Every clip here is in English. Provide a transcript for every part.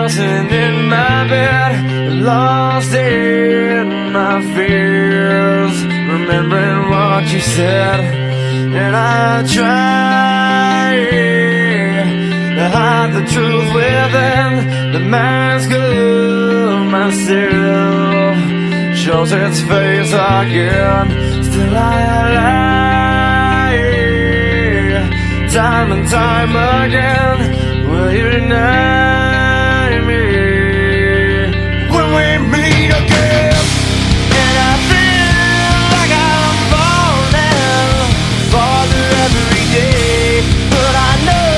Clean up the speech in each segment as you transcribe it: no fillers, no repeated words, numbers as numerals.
tossing in my bed, lost in my fears, remembering what you said. And I try to hide the truth within the mask of myself, shows its face again. Still I lie, time and time again. Will you deny me when we meet again? And I feel like I'm falling farther every day, but I know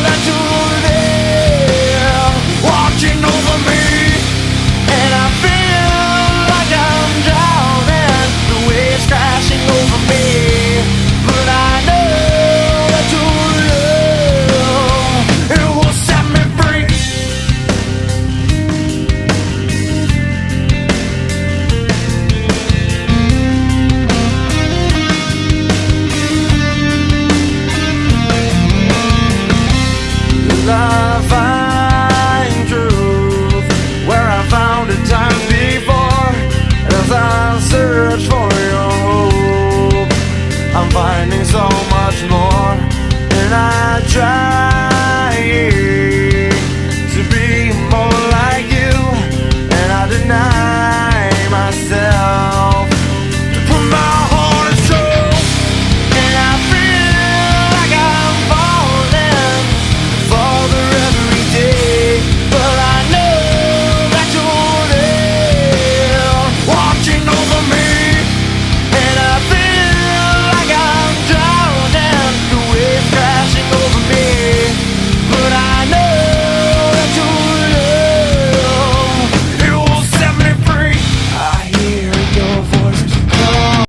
that you're there watching over me. And I feel like I'm drowning, the waves crashing over me, but I know that your love, it will set me free. Love